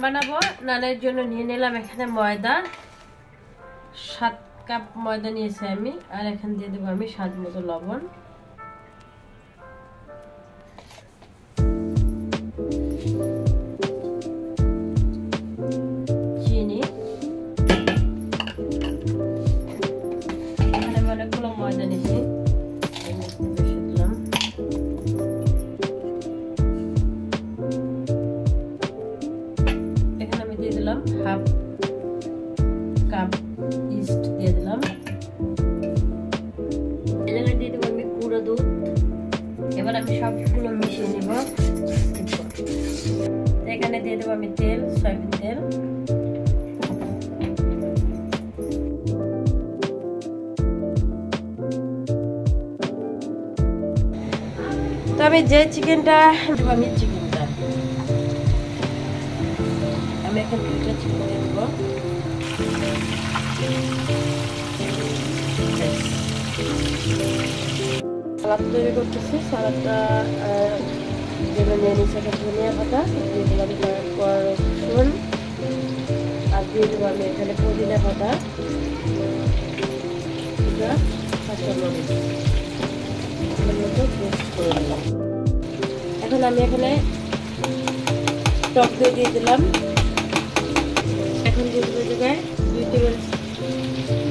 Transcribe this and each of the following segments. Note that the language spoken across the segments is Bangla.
বানাবো। নানের জন্য নিয়ে নিলাম এখানে ময়দা, 7 কাপ ময়দা নিয়েছি আমি। আর এখানে দিয়ে দেবো আমি স্বাদ মতো লবণ, চিনি। এখানে আমি অনেকগুলো ময়দা নিয়েছি, এখানে আমি দিয়ে দিলাম হাফ কাপ ইস্ট দিয়ে দিলাম। এখানে দিয়ে দেবো আমি গুঁড়ো দুধ। এবার আমি সবগুলো মিশিয়ে নিব। এখানে দিয়ে দেবো আমি তেল, সয়াবিন তেল। তো আমি যে চিকেনটা আমি এখানে 2টা চিকেন দিয়ে দেবো। সালাদ তৈরি করতেছি। সালাদটা যেটা নিয়ে নিচ্ছে ধনিয়া পাতা দিয়ে দিলাম, তারপর রসুন আর দিয়ে দেবো আমি এখানে পুদিনা পাতা, কাঁচামরিচ মতো পেস্ট করে দিলাম। এখন আমি এখানে টক দই দিয়ে দিলাম। এখন দিয়ে দেবো জায়গায় 2 টেবিল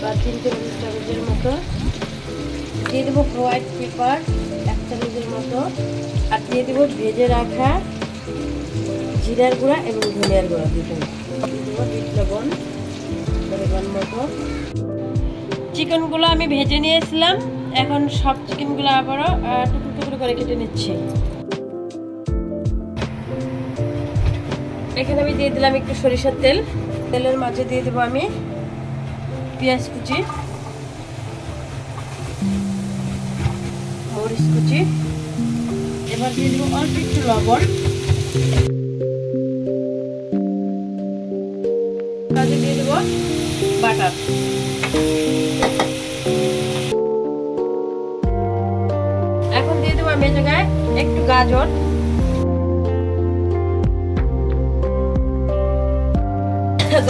বা 3 টেবিল চামচের মতো। দিয়ে দেবো হোয়াইট পেপার 1 চামচের মতো। আর দিয়ে দেবো ভেজে রাখা জিরার গুঁড়া এবং ধনিয়ার গুঁড়া দিয়ে দেবো। বিট লবণ পরিমাণ মতো। চিকেনগুলো আমি ভেজে নিয়েছিলাম। এখন সব চিকেনগুলো আবারও টুকরো টুকরো করে কেটে নিচ্ছি। এখানে আমি দিয়ে দিলাম একটু সরিষার তেল। তেলের মাঝে দিয়ে দেবো আমি পেঁয়াজ কুচি, মরিচ কুচি। এবার দিয়ে দেবো অল্প একটু লবণ। দিয়ে দেবো বাটার। এখন দিয়ে দেবো আমি এই জায়গায় একটু গাজর।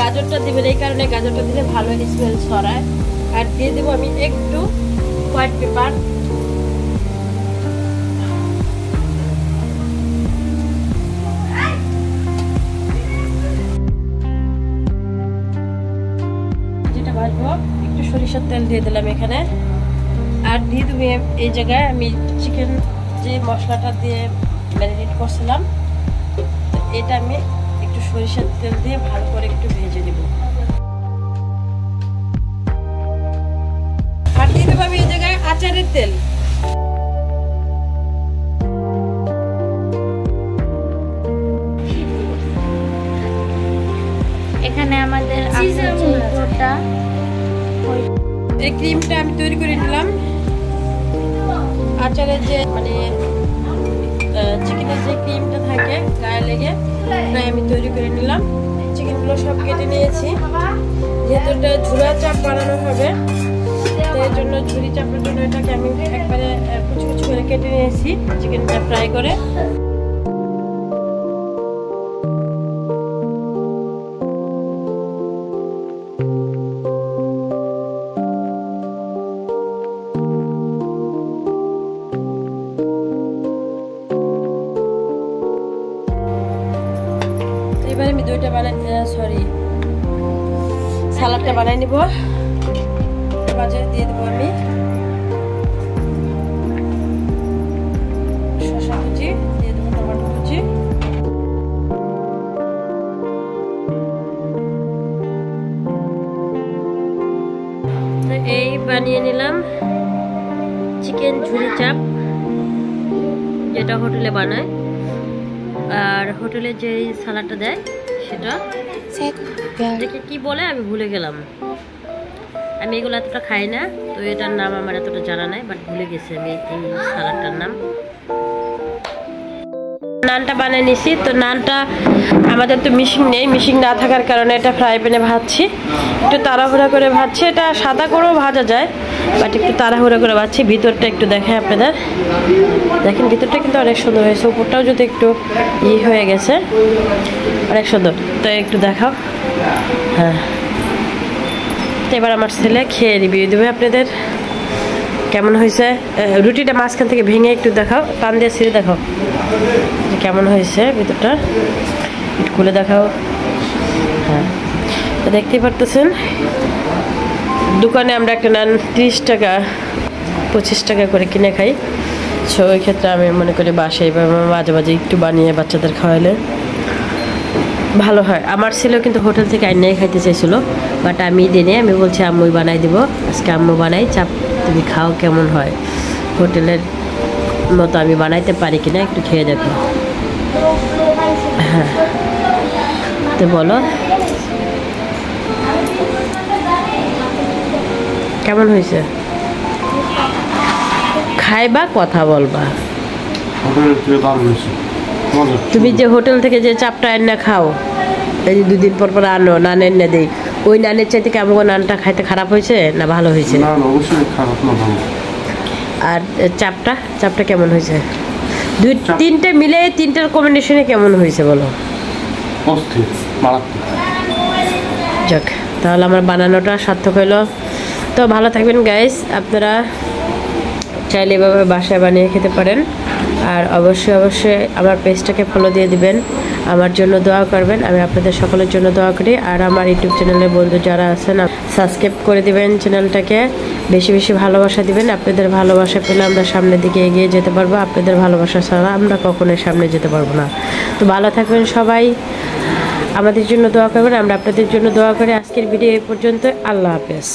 গাজরটা দিবেন এই কারণে, গাজরটা দিলে ভালো স্মেল ছড়ায়। আর দিয়ে দেবো আমি একটু হোয়াইট পেপার। যেটা ভাজবো একটু সরিষার তেল দিয়ে দিলাম এখানে। আর দিয়ে দেবো এই জায়গায় আমি চিকেন যে মশলাটা দিয়ে ম্যারিনেট করছিলাম, এটা আমি একটু সরিষার তেল দিয়ে ভালো করে একটু ভেজে নেব। আর দিয়ে দেবো আমি এই জায়গায় আচারের তেল। এখানে আমাদের এই ক্রিমটা আমি তৈরি করে নিলাম। আচারের যে মানে চিকেনের যে ক্রিমটা থাকে গায়ে লেগে, তাই আমি তৈরি করে নিলাম। চিকেনগুলো সব কেটে নিয়েছি। যেহেতু এটা ঝুরা চাপ বানানো হবে, এর জন্য ঝুরি চাপের জন্য এটাকে আমি একবারে কুচি কুচি করে কেটে নিয়েছি চিকেনটা ফ্রাই করে। এবার আমি সালাদটা বানাই নিব। মাঝে দিয়ে দেবো আমি শসা কুচি, দিয়ে দেবো টমেটো কুচি। তো এই বানিয়ে নিলাম চিকেন ঝুরি চাপ, যেটা হোটেলে বানায়। আর হোটেলে যে সালাডটা দেয় সেটা দেখে কি বলে আমি ভুলে গেলাম। আমি এগুলো এতটা খাই না, তো এটার নাম আমার এতটা জানা নাই, বাট ভুলে গেছি আমি এই সালাডটার নাম। নানটা বানিয়ে নিছি। তো নানটা আমাদের তো মিশিং নেই, মিশিং না থাকার কারণে এটা ফ্রাই প্যানে ভাজছি, একটু তাড়াহুড়া করে ভাজছি। এটা সাদা করেও ভাজা যায়, বাট একটু তাড়াহুড়া করে ভাজছি। ভিতরটা একটু দেখাই আপনাদের, দেখেন ভিতরটা কিন্তু অনেক সুন্দর হয়েছে, উপরটাও যদি একটু হয়ে গেছে, অনেক সুন্দর। তো একটু দেখাও। হ্যাঁ, তো এবার আমার ছেলে খেয়ে রিভিউ দেবে আপনাদের কেমন হয়েছে। রুটিটা মাঝখান থেকে ভেঙে একটু দেখাও, টান দিয়ে ছিঁড়ে দেখাও কেমন হয়েছে ভিতরটা, একটু খুলে দেখাও। হ্যাঁ, তো দেখতেই পারতেছেন দোকানে আমরা একটা নান 30 টাকা 25 টাকা করে কিনে খাই। সো ওই ক্ষেত্রে আমি মনে করি বাসায় এইভাবে মাঝে মাঝে একটু বানিয়ে বাচ্চাদের খাওয়ালে ভালো হয়। আমার ছেলেও কিন্তু হোটেল থেকে আইনাই খাইতে চাইছিল, বাট আমি দিনে আমি বলছি আম্মুই বানাই দিব, আজকে আম্মু বানাই, চাপ তুমি খাও কেমন হয়, হোটেলের মতো আমি বানাইতে পারি কিনা একটু খেয়ে দেখো। হ্যাঁ, তো বলো কেমন হয়েছে, খাইবা কথা বলবা। তুমি যে হোটেল থেকে যে চাপটা এনে খাও, এই যে 2 দিন পর পর আনো, নান এনে দেই, ওই নানের চাইতে কেমন নানটা খাইতে খারাপ হয়েছে না ভালো হয়েছে? আর চাপটা কেমন হয়েছে? 2-3টে মিলে 3টার কম্বিনেশনে কেমন হয়েছে বলো? যাক, তাহলে আমার বানানোটা সার্থক হলো। তো ভালো থাকবেন গাইস, আপনারা চাইলে এভাবে বাসায় বানিয়ে খেতে পারেন। আর অবশ্যই আমার পেজটাকে ফলো দিয়ে দিবেন, আমার জন্য দোয়া করবেন, আমি আপনাদের সকলের জন্য দোয়া করি। আর আমার ইউটিউব চ্যানেলের বন্ধু যারা আছেন সাবস্ক্রাইব করে দিবেন, চ্যানেলটাকে বেশি বেশি ভালোবাসা দিবেন। আপনাদের ভালোবাসা পেলে আমরা সামনের দিকে এগিয়ে যেতে পারবো, আপনাদের ভালোবাসা ছাড়া আমরা কখনোই সামনে যেতে পারবো না। তো ভালো থাকবেন সবাই, আমাদের জন্য দোয়া করবেন, আমরা আপনাদের জন্য দোয়া করি। আজকের ভিডিও এই পর্যন্ত, আল্লাহ হাফেজ।